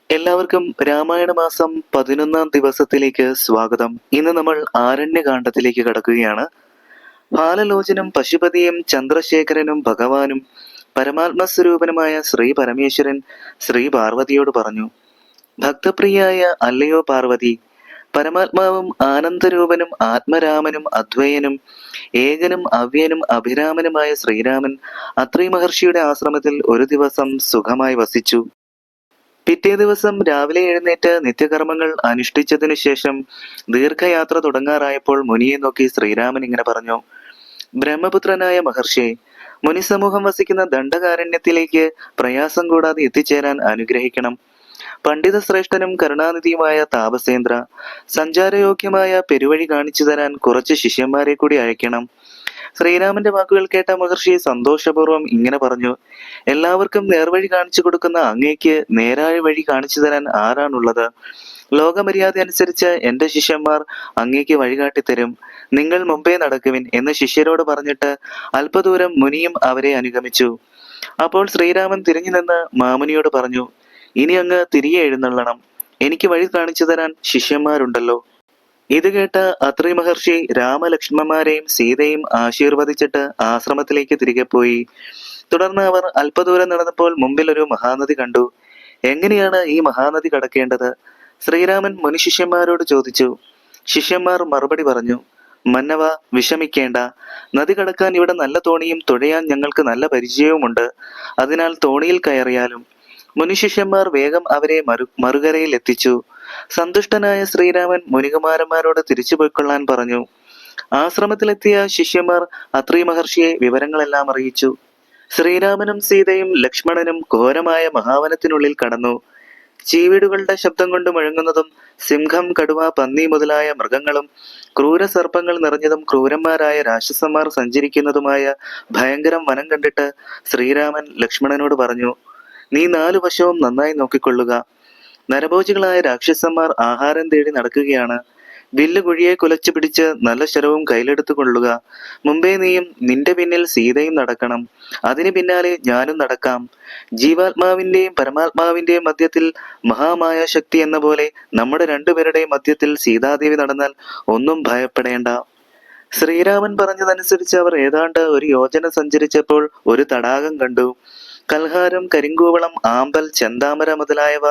എല്ലാവർക്കും രാമായണ മാസം 11-ാം ദിവസത്തിലേക്ക് സ്വാഗതം. ഇന്ന് നമ്മൾ ആരണ്യകാണ്ഡത്തിലേക്ക് കടക്കുകയാണ്. ബാലലോചനും പശുപതിയും ചന്ദ്രശേഖരനും ഭഗവാനും പരമാത്മസ്വരൂപനുമായ ശ്രീ പരമേശ്വരൻ ശ്രീ പാർവതിയോട് പറഞ്ഞു, ഭക്തപ്രിയായ അല്ലയോ പാർവതി, പരമാത്മാവും ആനന്ദരൂപനും ആത്മരാമനും അദ്വയനും ഏകനും അവ്യനും അഭിരാമനുമായ ശ്രീരാമൻ അത്രി മഹർഷിയുടെ ആശ്രമത്തിൽ ഒരു ദിവസം സുഖമായി വസിച്ചു. പിറ്റേ ദിവസം രാവിലെ എഴുന്നേറ്റ് നിത്യകർമ്മങ്ങൾ അനുഷ്ഠിച്ചതിനു ശേഷം ദീർഘയാത്ര തുടങ്ങാറായപ്പോൾ മുനിയെ നോക്കി ശ്രീരാമൻ ഇങ്ങനെ പറഞ്ഞു, ബ്രഹ്മപുത്രനായ മഹർഷിയെ, മുനിസമൂഹം വസിക്കുന്ന ദണ്ഡകാരണ്യത്തിലേക്ക് പ്രയാസം കൂടാതെ എത്തിച്ചേരാൻ അനുഗ്രഹിക്കണം. പണ്ഡിത ശ്രേഷ്ഠനും കരുണാനിധിയുമായ താപസേന്ദ്ര, സഞ്ചാരയോഗ്യമായ പെരുവഴി കാണിച്ചു തരാൻ കുറച്ച് ശിഷ്യന്മാരെ കൂടി അയക്കണം. ശ്രീരാമന്റെ വാക്കുകൾ കേട്ട മഹർഷി സന്തോഷപൂർവ്വം ഇങ്ങനെ പറഞ്ഞു, എല്ലാവർക്കും നേർവഴി കാണിച്ചു കൊടുക്കുന്ന അങ്ങേക്ക് നേരായ വഴി കാണിച്ചു തരാൻ ആരാണുള്ളത്? ലോകമര്യാദ അനുസരിച്ച് എന്റെ ശിഷ്യന്മാർ അങ്ങേക്ക് വഴികാട്ടിത്തരും. നിങ്ങൾ മുമ്പേ നടക്കുവിൻ എന്ന് ശിഷ്യരോട് പറഞ്ഞിട്ട് അല്പദൂരം മുനിയും അവരെ അനുഗമിച്ചു. അപ്പോൾ ശ്രീരാമൻ തിരിഞ്ഞു നിന്ന് മാമുനിയോട് പറഞ്ഞു, ഇനി അങ്ങ് തിരികെ എഴുന്നള്ളണം. എനിക്ക് വഴി കാണിച്ചു തരാൻ ശിഷ്യന്മാരുണ്ടല്ലോ. ഇത് കേട്ട അത്രി മഹർഷി രാമലക്ഷ്മണന്മാരെയും സീതയും ആശീർവദിച്ചിട്ട് ആശ്രമത്തിലേക്ക് തിരികെ പോയി. തുടർന്ന് അവർ അല്പദൂരം നടന്നപ്പോൾ മുമ്പിൽ ഒരു മഹാനദി കണ്ടു. എങ്ങനെയാണ് ഈ മഹാനദി കടക്കേണ്ടത്? ശ്രീരാമൻ മുനിശിഷ്യന്മാരോട് ചോദിച്ചു. ശിഷ്യന്മാർ മറുപടി പറഞ്ഞു, മന്നവ, വിഷമിക്കേണ്ട. നദി കടക്കാൻ ഇവിടെ നല്ല തോണിയും തുഴയാൻ ഞങ്ങൾക്ക് നല്ല പരിചയവുമുണ്ട്. അതിനാൽ തോണിയിൽ കയറിയാലും. മുനിശിഷ്യന്മാർ വേഗം അവരെ മറുകരയിൽ എത്തിച്ചു. സന്തുഷ്ടനായ ശ്രീരാമൻ മുനികുമാരന്മാരോട് തിരിച്ചു പോയിക്കൊള്ളാൻ പറഞ്ഞു. ആശ്രമത്തിലെത്തിയ ശിഷ്യന്മാർ അത്രി മഹർഷിയെ വിവരങ്ങളെല്ലാം അറിയിച്ചു. ശ്രീരാമനും സീതയും ലക്ഷ്മണനും ഘോരമായ മഹാവനത്തിനുള്ളിൽ കടന്നു. ചീവീടുകളുടെ ശബ്ദം കൊണ്ട് മുഴങ്ങുന്നതും സിംഹം, കടുവ, പന്നി മുതലായ മൃഗങ്ങളും ക്രൂരസർപ്പങ്ങൾ നിറഞ്ഞതും ക്രൂരന്മാരായ രാക്ഷസന്മാർ സഞ്ചരിക്കുന്നതുമായ ഭയങ്കരം വനം കണ്ടിട്ട് ശ്രീരാമൻ ലക്ഷ്മണനോട് പറഞ്ഞു, നീ 4 വശവും നന്നായി നോക്കിക്കൊള്ളുക. നരഭോജികളായ രാക്ഷസന്മാർ ആഹാരം തേടി നടക്കുകയാണ്. വില്ല് കുഴിയെ കുലച്ചു പിടിച്ച് നല്ല ശരവും കയ്യിലെടുത്തു കൊള്ളുക. മുമ്പേ നീയും നിന്റെ പിന്നിൽ സീതയും നടക്കണം. അതിന് പിന്നാലെ ഞാനും നടക്കാം. ജീവാത്മാവിന്റെയും പരമാത്മാവിന്റെയും മധ്യത്തിൽ മഹാമായ ശക്തി എന്ന പോലെ നമ്മുടെ രണ്ടുപേരുടെയും മധ്യത്തിൽ സീതാദേവി നടന്നാൽ ഒന്നും ഭയപ്പെടേണ്ട. ശ്രീരാമൻ പറഞ്ഞതനുസരിച്ച് അവർ ഏതാണ്ട് 1 യോജന സഞ്ചരിച്ചപ്പോൾ ഒരു തടാകം കണ്ടു. കൽഹാരം, കരിങ്കൂവളം, ആമ്പൽ, ചെന്താമര മുതലായവ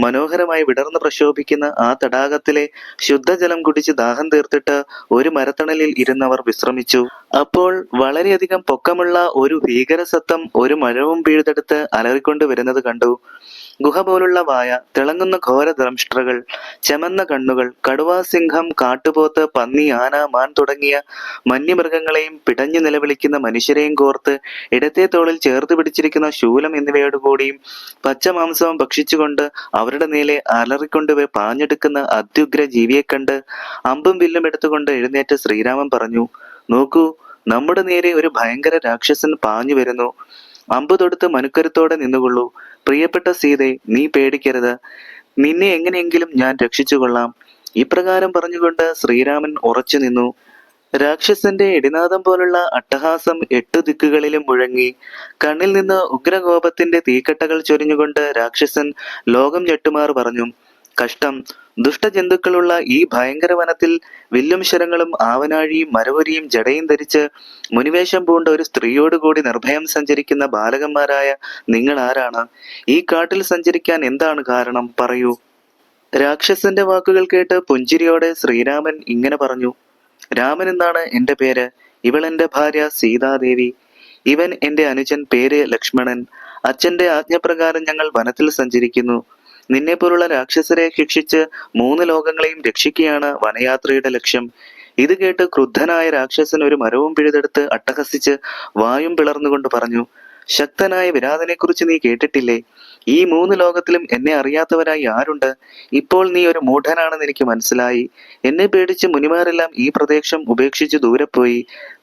മനോഹരമായി വിടർന്ന് പ്രശോഭിക്കുന്ന ആ തടാകത്തിലെ ശുദ്ധജലം കുടിച്ച് ദാഹം തീർത്തിട്ട് ഒരു മരത്തണലിൽ ഇരുന്നവർ വിശ്രമിച്ചു. അപ്പോൾ വളരെയധികം പൊക്കമുള്ള ഒരു ഭീകരസത്തം ഒരു മഴവും പിഴുതെടുത്ത് അലറിക്കൊണ്ട് വരുന്നത് കണ്ടു. ഗുഹ പോലുള്ള വായ, തിളങ്ങുന്ന ഘോര ദംഷ്ട്രകൾ, ചെമന്ന കണ്ണുകൾ, കടുവ, സിംഹം, കാട്ടുപോത്ത്, പന്നി, ആന, മാൻ തുടങ്ങിയ വന്യമൃഗങ്ങളെയും പിടഞ്ഞു നിലവിളിക്കുന്ന മനുഷ്യരെയും കോർത്ത് ഇടത്തെ തോളിൽ ചേർത്ത് പിടിച്ചിരിക്കുന്ന ശൂലം എന്നിവയോടുകൂടിയും പച്ചമാംസവും ഭക്ഷിച്ചുകൊണ്ട് അവരുടെ നേരെ അലറിക്കൊണ്ട് പാഞ്ഞെടുക്കുന്ന അത്യുഗ്ര ജീവിയെ കണ്ട് അമ്പും വില്ലും എടുത്തുകൊണ്ട് എഴുന്നേറ്റ് ശ്രീരാമൻ പറഞ്ഞു, നോക്കൂ, നമ്മുടെ നേരെ ഒരു ഭയങ്കര രാക്ഷസൻ പാഞ്ഞു വരുന്നു. അമ്പ് തൊടുത്ത് മനുക്കരുത്തോടെ നിന്നുകൊള്ളൂ. പ്രിയപ്പെട്ട സീതെ, നീ പേടിക്കരുത്. നിന്നെ എങ്ങനെയെങ്കിലും ഞാൻ രക്ഷിച്ചുകൊള്ളാം. ഇപ്രകാരം പറഞ്ഞുകൊണ്ട് ശ്രീരാമൻ ഉറച്ചു നിന്നു. രാക്ഷസന്റെ ഇടിനാദം പോലുള്ള അട്ടഹാസം 8 ദിക്കുകളിലും മുഴങ്ങി. കണ്ണിൽ നിന്ന് ഉഗ്രകോപത്തിന്റെ തീക്കട്ടകൾ ചൊരിഞ്ഞുകൊണ്ട് രാക്ഷസൻ ലോകം ഞെട്ടുമാർ പറഞ്ഞു, കഷ്ടം! ദുഷ്ടജന്തുക്കളുള്ള ഈ ഭയങ്കര വനത്തിൽ വില്ലും ശരങ്ങളും ആവനാഴിയും മരവരിയും ജടയും ധരിച്ച് മുനിവേഷം പൂണ്ട ഒരു സ്ത്രീയോടുകൂടി നിർഭയം സഞ്ചരിക്കുന്ന ബാലകന്മാരായ നിങ്ങൾ ആരാണ്? ഈ കാട്ടിൽ സഞ്ചരിക്കാൻ എന്താണ് കാരണം? പറയൂ. രാക്ഷസന്റെ വാക്കുകൾ കേട്ട് പുഞ്ചിരിയോടെ ശ്രീരാമൻ ഇങ്ങനെ പറഞ്ഞു, രാമൻ എന്നാണ് എന്റെ പേര്. ഇവൾ എന്റെ ഭാര്യ സീതാദേവി. ഇവൻ എന്റെ അനുജൻ, പേര് ലക്ഷ്മണൻ. അച്ഛന്റെ ആജ്ഞപ്രകാരം ഞങ്ങൾ വനത്തിൽ സഞ്ചരിക്കുന്നു. നിന്നെ പോലുള്ള രാക്ഷസരെ ശിക്ഷിച്ച് 3 ലോകങ്ങളെയും രക്ഷിക്കുകയാണ് വനയാത്രയുടെ ലക്ഷ്യം. ഇത് കേട്ട് ക്രുദ്ധനായ രാക്ഷസൻ ഒരു മരവും പിഴുതെടുത്ത് അട്ടഹസിച്ച് വായും പിളർന്നുകൊണ്ട് പറഞ്ഞു, ശക്തനായ വിരാതനെ കുറിച്ച് നീ കേട്ടിട്ടില്ലേ? ഈ 3 ലോകത്തിലും എന്നെ അറിയാത്തവരായി ആരുണ്ട്? ഇപ്പോൾ നീ ഒരു മൂഢനാണെന്ന് എനിക്ക് മനസ്സിലായി. എന്നെ പേടിച്ച് മുനിമാരെല്ലാം ഈ പ്രദേശം ഉപേക്ഷിച്ച് ദൂരെ പോയി.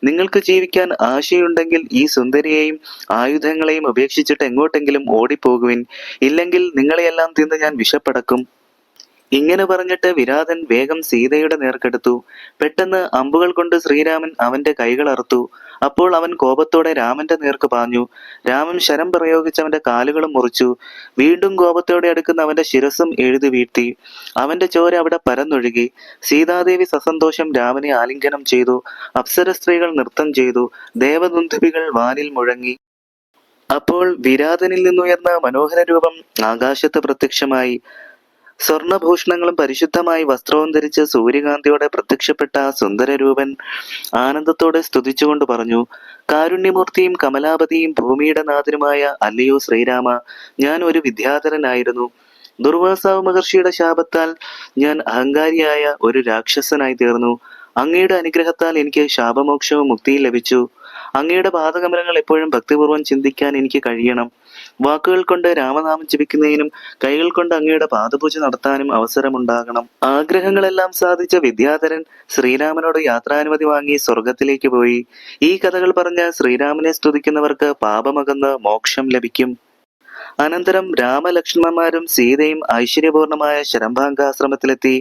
നിങ്ങൾക്ക് ജീവിക്കാൻ ആശയുണ്ടെങ്കിൽ ഈ സുന്ദരിയെയും ആയുധങ്ങളെയും ഉപേക്ഷിച്ചിട്ട് എങ്ങോട്ടെങ്കിലും ഓടിപ്പോകുവിൻ. ഇല്ലെങ്കിൽ നിങ്ങളെയെല്ലാം തിന്ന് ഞാൻ വിശപ്പടക്കും. ഇങ്ങനെ പറഞ്ഞിട്ട് വിരാതൻ വേഗം സീതയുടെ നേർക്കെടുത്തു. പെട്ടെന്ന് അമ്പുകൾ കൊണ്ട് ശ്രീരാമൻ അവന്റെ കൈകൾ അറുത്തു. അപ്പോൾ അവൻ കോപത്തോടെ രാമന്റെ നേർക്ക് പാഞ്ഞു. രാമൻ ശരം പ്രയോഗിച്ച് അവന്റെ കാലുകളും മുറിച്ചു. വീണ്ടും കോപത്തോടെ അടുക്കുന്ന അവന്റെ ശിരസ്സും എഴുതി വീഴ്ത്തി. അവന്റെ ചോര അവിടെ പരന്നൊഴുകി. സീതാദേവി സസന്തോഷം രാമനെ ആലിംഗനം ചെയ്തു. അപ്സര സ്ത്രീകൾ നൃത്തം ചെയ്തു. ദേവദുന്ദുഭികൾ വാനിൽ മുഴങ്ങി. അപ്പോൾ വിരാതനിൽ നിന്നുയർന്ന മനോഹര രൂപം ആകാശത്ത് പ്രത്യക്ഷമായി. സ്വർണഭൂഷണങ്ങളും പരിശുദ്ധമായി വസ്ത്രവും ധരിച്ച് സൂര്യകാന്തിയോടെ പ്രത്യക്ഷപ്പെട്ട ആ സുന്ദരരൂപൻ ആനന്ദത്തോടെ സ്തുതിച്ചുകൊണ്ട് പറഞ്ഞു: കാരുണ്യമൂർത്തിയും കമലാപതിയും ഭൂമിയുടെ നാഥനുമായ അല്ലയോ ശ്രീരാമ, ഞാൻ ഒരു വിദ്യാധരനായിരുന്നു. ദുർവാസാവ് മഹർഷിയുടെ ശാപത്താൽ ഞാൻ അഹങ്കാരിയായ ഒരു രാക്ഷസനായി തീർന്നു. അങ്ങയുടെ അനുഗ്രഹത്താൽ എനിക്ക് ശാപമോക്ഷവും മുക്തിയും ലഭിച്ചു. അങ്ങയുടെ പാദകമലങ്ങൾ എപ്പോഴും ഭക്തിപൂർവ്വം ചിന്തിക്കാൻ എനിക്ക് കഴിയണം. വാക്കുകൾ കൊണ്ട് രാമനാമം ജപിക്കുന്നതിനും കൈകൾ കൊണ്ട് അങ്ങയുടെ പാദപൂജ നടത്താനും അവസരമുണ്ടാകണം. ആഗ്രഹങ്ങളെല്ലാം സാധിച്ച വിദ്യാധരൻ ശ്രീരാമനോട് യാത്രാനുമതി വാങ്ങി സ്വർഗത്തിലേക്ക് പോയി. ഈ കഥകൾ പറഞ്ഞ ശ്രീരാമനെ സ്തുതിക്കുന്നവർക്ക് പാപമകന്ന് മോക്ഷം ലഭിക്കും. അനന്തരം രാമലക്ഷ്മണന്മാരും സീതയും ഐശ്വര്യപൂർണമായ ശരംഭാംഗാശ്രമത്തിലെത്തി.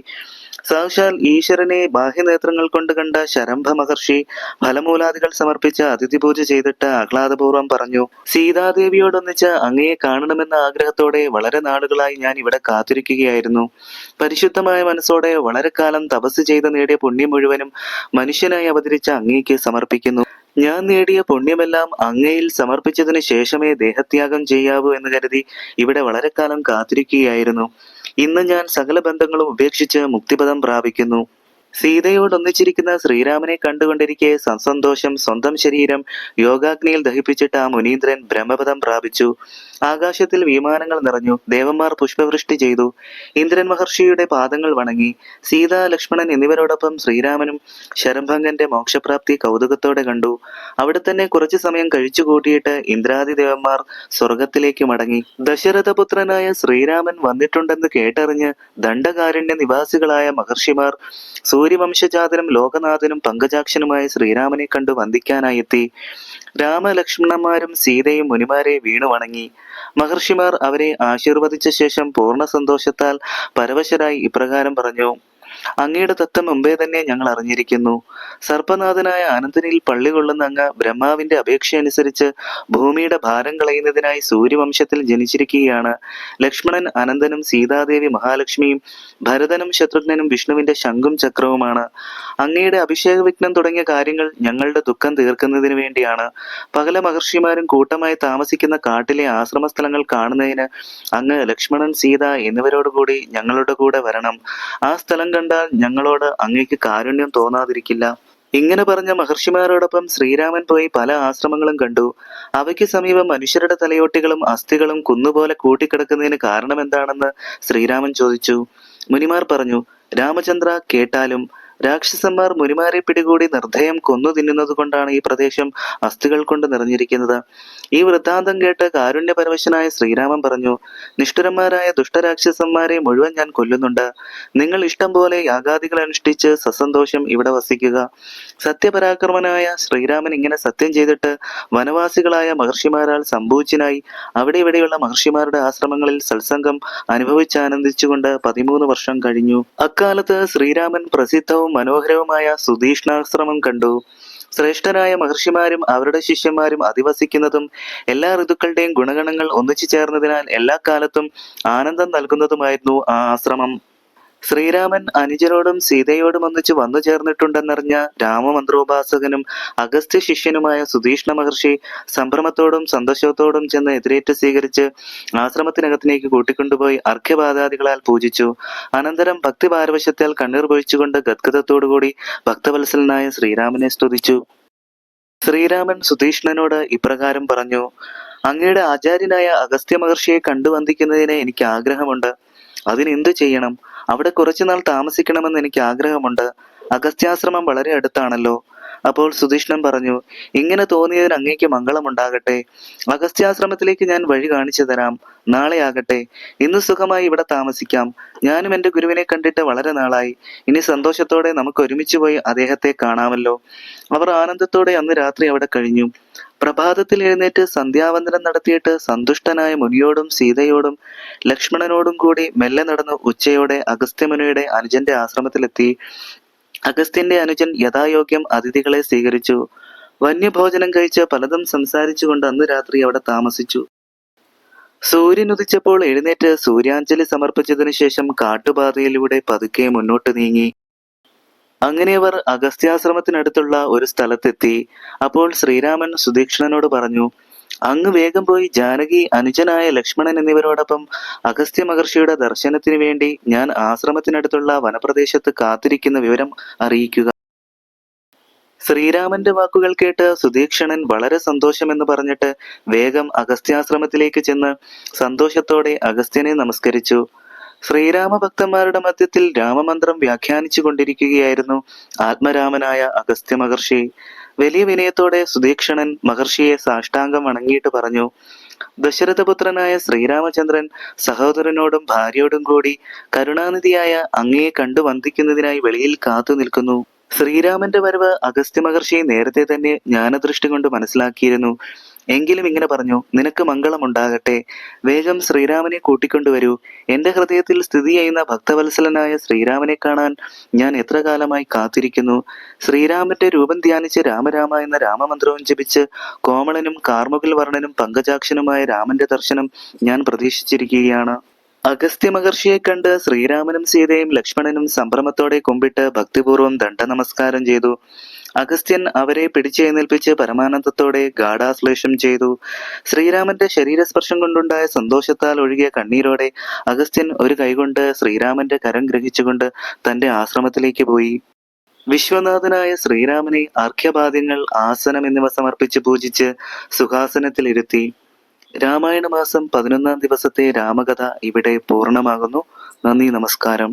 സാക്ഷാൽ ഈശ്വരനെ ബാഹ്യനേത്രങ്ങൾ കൊണ്ട് കണ്ട ശരംഭ മഹർഷി ഫലമൂലാദികൾ സമർപ്പിച്ച് അതിഥി പൂജ ചെയ്തിട്ട് ആഹ്ലാദപൂർവ്വം പറഞ്ഞു: സീതാദേവിയോടൊന്നിച്ച് അങ്ങയെ കാണണമെന്ന ആഗ്രഹത്തോടെ വളരെ നാളുകളായി ഞാൻ ഇവിടെ കാത്തിരിക്കുകയായിരുന്നു. പരിശുദ്ധമായ മനസ്സോടെ വളരെ കാലം തപസ് ചെയ്ത് നേടിയ പുണ്യം മുഴുവനും മനുഷ്യനായി അവതരിച്ച അങ്ങേക്ക് സമർപ്പിക്കുന്നു. ഞാൻ നേടിയ പുണ്യമെല്ലാം അങ്ങയിൽ സമർപ്പിച്ചതിന് ശേഷമേ ദേഹത്യാഗം ചെയ്യാവൂ എന്ന് കരുതി ഇവിടെ വളരെ കാലം കാത്തിരിക്കുകയായിരുന്നു. ഇന്ന് ഞാൻ സകല ബന്ധങ്ങളും ഉപേക്ഷിച്ച് മുക്തിപദം പ്രാപിക്കുന്നു. സീതയോടൊന്നിച്ചിരിക്കുന്ന ശ്രീരാമനെ കണ്ടുകൊണ്ടിരിക്കെ സസന്തോഷം സ്വന്തം ശരീരം യോഗാഗ്നിയിൽ ദഹിപ്പിച്ചിട്ട് ആ മുനീന്ദ്രൻ ബ്രഹ്മപദം പ്രാപിച്ചു. ആകാശത്തിൽ വിമാനങ്ങൾ നിറഞ്ഞു. ദേവന്മാർ പുഷ്പവൃഷ്ടി ചെയ്തു. ഇന്ദ്രൻ മഹർഷിയുടെ പാദങ്ങൾ വണങ്ങി. സീത, ലക്ഷ്മണൻ എന്നിവരോടൊപ്പം ശ്രീരാമനും ശരംഭംഗന്റെ മോക്ഷപ്രാപ്തി കൗതുകത്തോടെ കണ്ടു. അവിടെ തന്നെ കുറച്ചു സമയം കഴിച്ചു കൂട്ടിയിട്ട് ഇന്ദ്രാദി ദേവന്മാർ സ്വർഗത്തിലേക്ക് മടങ്ങി. ദശരഥപുത്രനായ ശ്രീരാമൻ വന്നിട്ടുണ്ടെന്ന് കേട്ടറിഞ്ഞ് ദണ്ഡകാരണ്യ നിവാസികളായ മഹർഷിമാർ സൂര്യവംശജാതനും ലോകനാഥനും പങ്കജാക്ഷനുമായ ശ്രീരാമനെ കണ്ടു വന്ദിക്കാനായി എത്തി. രാമലക്ഷ്മണന്മാരും സീതയും മുനിമാരെ വീണു വണങ്ങി. മഹർഷിമാർ അവരെ ആശീർവദിച്ച ശേഷം പൂർണ്ണ സന്തോഷത്താൽ പരവശരായി ഇപ്രകാരം പറഞ്ഞു: അങ്ങയുടെ തത്വം മുമ്പേ തന്നെ ഞങ്ങൾ അറിഞ്ഞിരിക്കുന്നു. സർപ്പനാഥനായ അനന്തനിൽ പള്ളി കൊള്ളുന്ന അങ്ങ് ബ്രഹ്മാവിന്റെ അപേക്ഷയനുസരിച്ച് ഭൂമിയുടെ ഭാരം കളയുന്നതിനായി സൂര്യവംശത്തിൽ ജനിച്ചിരിക്കുകയാണ്. ലക്ഷ്മണൻ അനന്തനും സീതാദേവി മഹാലക്ഷ്മിയും ഭരതനും ശത്രുഘ്നനും വിഷ്ണുവിന്റെ ശംഖും ചക്രവുമാണ്. അങ്ങയുടെ അഭിഷേക വിഘ്നം തുടങ്ങിയ കാര്യങ്ങൾ ഞങ്ങളുടെ ദുഃഖം തീർക്കുന്നതിന് വേണ്ടിയാണ്. പകല മഹർഷിമാരും കൂട്ടമായി താമസിക്കുന്ന കാട്ടിലെ ആശ്രമ സ്ഥലങ്ങൾ കാണുന്നതിന് അങ്ങ് ലക്ഷ്മണൻ, സീത എന്നിവരോടുകൂടി ഞങ്ങളുടെ കൂടെ വരണം. ആ സ്ഥലം കണ്ടാൽ ഞങ്ങളോട് അങ്ങേക്ക് കാരുണ്യം തോന്നാതിരിക്കില്ല. ഇങ്ങനെ പറഞ്ഞ മഹർഷിമാരോടൊപ്പം ശ്രീരാമൻ പോയി പല ആശ്രമങ്ങളും കണ്ടു. അവയ്ക്ക് സമീപം മനുഷ്യരുടെ തലയോട്ടികളും അസ്ഥികളും കുന്നുപോലെ കൂട്ടിക്കിടക്കുന്നതിന് കാരണമെന്താണെന്ന് ശ്രീരാമൻ ചോദിച്ചു. മുനിമാർ പറഞ്ഞു: രാമചന്ദ്ര, കേട്ടാലും. രാക്ഷസന്മാർ മുനിമാരെ പിടികൂടി നിർദ്ധയം കൊന്നു തിന്നുന്നത് കൊണ്ടാണ് ഈ പ്രദേശം അസ്ഥികൾ കൊണ്ട് നിറഞ്ഞിരിക്കുന്നത്. ഈ വൃത്താന്തം കേട്ട് കാരുണ്യപരവശനായ ശ്രീരാമൻ പറഞ്ഞു: നിഷ്ഠുരന്മാരായ ദുഷ്ടരാക്ഷസന്മാരെ മുഴുവൻ ഞാൻ കൊല്ലുന്നുണ്ട്. നിങ്ങൾ ഇഷ്ടം പോലെ യാഗാദികൾ അനുഷ്ഠിച്ച് സസന്തോഷം ഇവിടെ വസിക്കുക. സത്യപരാക്രമനായ ശ്രീരാമൻ ഇങ്ങനെ സത്യം ചെയ്തിട്ട് വനവാസികളായ മഹർഷിമാരാൽ സംഭൂച്ചിനായി അവിടെ ഇവിടെയുള്ള മഹർഷിമാരുടെ ആശ്രമങ്ങളിൽ സത്സംഗം അനുഭവിച്ചാനന്ദിച്ചുകൊണ്ട് 13 വർഷം കഴിഞ്ഞു. അക്കാലത്ത് ശ്രീരാമൻ പ്രസിദ്ധവും മനോഹരവുമായ സുധീഷ്ണാശ്രമം കണ്ടു. ശ്രേഷ്ഠരായ മഹർഷിമാരും അവരുടെ ശിഷ്യന്മാരും അധിവസിക്കുന്നതും എല്ലാ ഋതുക്കളുടെയും ഗുണഗണങ്ങൾ ഒന്നിച്ചു ചേർന്നതിനാൽ എല്ലാ കാലത്തും ആനന്ദം നൽകുന്നതുമായിരുന്നു ആ ആശ്രമം. ശ്രീരാമൻ അനുജനോടും സീതയോടും ഒന്നിച്ച് വന്നു ചേർന്നിട്ടുണ്ടെന്നറിഞ്ഞ രാമമന്ത്രോപാസകനും അഗസ്ത്യ ശിഷ്യനുമായ സുധീഷ്ണ മഹർഷി സംഭ്രമത്തോടും സന്തോഷത്തോടും ചെന്ന് എതിരേറ്റ് സ്വീകരിച്ച് ആശ്രമത്തിനകത്തിലേക്ക് കൂട്ടിക്കൊണ്ടുപോയി അർഘ്യപാദാദികളാൽ പൂജിച്ചു. അനന്തരം ഭക്തി പാരവശ്യത്താൽ കണ്ണീർ പൊഴിച്ചുകൊണ്ട് ഗദ്ഗതത്തോടുകൂടി ഭക്തവത്സലനായ ശ്രീരാമനെ സ്തുതിച്ചു. ശ്രീരാമൻ സുധീഷ്ണനോട് ഇപ്രകാരം പറഞ്ഞു: അങ്ങയുടെ ആചാര്യനായ അഗസ്ത്യ മഹർഷിയെ കണ്ടു വന്ദിക്കുന്നതിന് എനിക്ക് ആഗ്രഹമുണ്ട്. അതിനെന്തു ചെയ്യണം? അവിടെ കുറച്ചുനാൾ താമസിക്കണമെന്ന് എനിക്ക് ആഗ്രഹമുണ്ട്. അഗസ്ത്യാശ്രമം വളരെ അടുത്താണല്ലോ. അപ്പോൾ സുധീഷ്ണൻ പറഞ്ഞു: ഇങ്ങനെ തോന്നിയതിന് അങ്ങേക്ക് മംഗളമുണ്ടാകട്ടെ. അഗസ്ത്യാശ്രമത്തിലേക്ക് ഞാൻ വഴി കാണിച്ചു തരാം. നാളെ ആകട്ടെ. ഇന്ന് സുഖമായി ഇവിടെ താമസിക്കാം. ഞാനും എൻ്റെ ഗുരുവിനെ കണ്ടിട്ട് വളരെ നാളായി. ഇനി സന്തോഷത്തോടെ നമുക്ക് ഒരുമിച്ച് പോയി അദ്ദേഹത്തെ കാണാമല്ലോ. അവർ ആനന്ദത്തോടെ അന്ന് രാത്രി അവിടെ കഴിഞ്ഞു. പ്രഭാതത്തിൽ എഴുന്നേറ്റ് സന്ധ്യാവന്ദനം നടത്തിയിട്ട് സന്തുഷ്ടനായ മുനിയോടും സീതയോടും ലക്ഷ്മണനോടും കൂടി മെല്ലെ നടന്നു ഉച്ചയോടെ അഗസ്ത്യമുനിയുടെ അനുജന്റെ ആശ്രമത്തിലെത്തി. അഗസ്ത്യന്റെ അനുജൻ യഥായോഗ്യം അതിഥികളെ സ്വീകരിച്ചു. വന്യഭോജനം കഴിച്ച് പലതും സംസാരിച്ചുകൊണ്ട് അന്ന് രാത്രി അവിടെ താമസിച്ചു. സൂര്യൻ ഉദിച്ചപ്പോൾ എഴുന്നേറ്റ് സൂര്യാഞ്ജലി സമർപ്പിച്ചതിനു ശേഷം കാട്ടുപാതയിലൂടെ പതുക്കെ മുന്നോട്ട് നീങ്ങി. അങ്ങനെ അവർ അഗസ്ത്യാശ്രമത്തിനടുത്തുള്ള ഒരു സ്ഥലത്തെത്തി. അപ്പോൾ ശ്രീരാമൻ സുദീക്ഷണനോട് പറഞ്ഞു, അങ്ങ് വേഗം പോയി ജാനകി, അനുജനായ ലക്ഷ്മണൻ എന്നിവരോടൊപ്പം അഗസ്ത്യ മഹർഷിയുടെ ദർശനത്തിനു വേണ്ടി ഞാൻ ആശ്രമത്തിനടുത്തുള്ള വനപ്രദേശത്ത് കാത്തിരിക്കുന്ന വിവരം അറിയിക്കുക. ശ്രീരാമന്റെ വാക്കുകൾ കേട്ട് സുദീക്ഷണൻ വളരെ സന്തോഷമെന്ന് പറഞ്ഞിട്ട് വേഗം അഗസ്ത്യാശ്രമത്തിലേക്ക് ചെന്ന് സന്തോഷത്തോടെ അഗസ്ത്യനെ നമസ്കരിച്ചു. ശ്രീരാമ ഭക്തന്മാരുടെ മധ്യത്തിൽ രാമമന്ത്രം വ്യാഖ്യാനിച്ചു കൊണ്ടിരിക്കുകയായിരുന്നു ആത്മരാമനായ അഗസ്ത്യ മഹർഷി. വലിയ വിനയത്തോടെ സുദീക്ഷണൻ മഹർഷിയെ സാഷ്ടാംഗം വണങ്ങിയിട്ട് പറഞ്ഞു, ദശരഥപുത്രനായ ശ്രീരാമചന്ദ്രൻ സഹോദരനോടും ഭാര്യയോടും കൂടി കരുണാനിധിയായ അങ്ങയെ കണ്ടു വന്ദിക്കുന്നതിനായി വെളിയിൽ കാത്തു നിൽക്കുന്നു. ശ്രീരാമന്റെ വരവ് അഗസ്ത്യ മഹർഷി നേരത്തെ തന്നെ ജ്ഞാനദൃഷ്ടി കൊണ്ട് മനസ്സിലാക്കിയിരുന്നു. എങ്കിലും ഇങ്ങനെ പറഞ്ഞു, നിനക്ക് മംഗളമുണ്ടാകട്ടെ. വേഗം ശ്രീരാമനെ കൂട്ടിക്കൊണ്ടുവരൂ. എന്റെ ഹൃദയത്തിൽ സ്ഥിതി ചെയ്യുന്ന ഭക്തവത്സലനായ ശ്രീരാമനെ കാണാൻ ഞാൻ എത്ര കാലമായി കാത്തിരിക്കുന്നു. ശ്രീരാമന്റെ രൂപം ധ്യാനിച്ച് രാമരാമ എന്ന രാമമന്ത്രവും ജപിച്ച് കോമളനും കാർമുകിൽ വർണ്ണനും പങ്കജാക്ഷനുമായ രാമന്റെ ദർശനം ഞാൻ പ്രതീക്ഷിച്ചിരിക്കുകയാണ്. അഗസ്ത്യ മഹർഷിയെ കണ്ട് ശ്രീരാമനും സീതയും ലക്ഷ്മണനും സംഭ്രമത്തോടെ കുമ്പിട്ട് ഭക്തിപൂർവ്വം ദണ്ഡനമസ്കാരം ചെയ്തു. അഗസ്ത്യൻ അവരെ പിടിച്ചെഴുന്നേൽപ്പിച്ച് പരമാനന്ദത്തോടെ ഗാഢാശ്ലേഷം ചെയ്തു. ശ്രീരാമന്റെ ശരീരസ്പർശം കൊണ്ടുണ്ടായ സന്തോഷത്താൽ ഒഴുകിയ കണ്ണീരോടെ അഗസ്ത്യൻ ഒരു കൈകൊണ്ട് ശ്രീരാമന്റെ കരം ഗ്രഹിച്ചുകൊണ്ട് തന്റെ ആശ്രമത്തിലേക്ക് പോയി. വിശ്വനാഥനായ ശ്രീരാമനെ അർഘ്യപാദ്യങ്ങൾ, ആസനം എന്നിവ സമർപ്പിച്ച് പൂജിച്ച് സുഖാസനത്തിലിരുത്തി. രാമായണ മാസം 11-ാം ദിവസത്തെ രാമകഥ ഇവിടെ പൂർണ്ണമാകുന്നു. നന്ദി, നമസ്കാരം.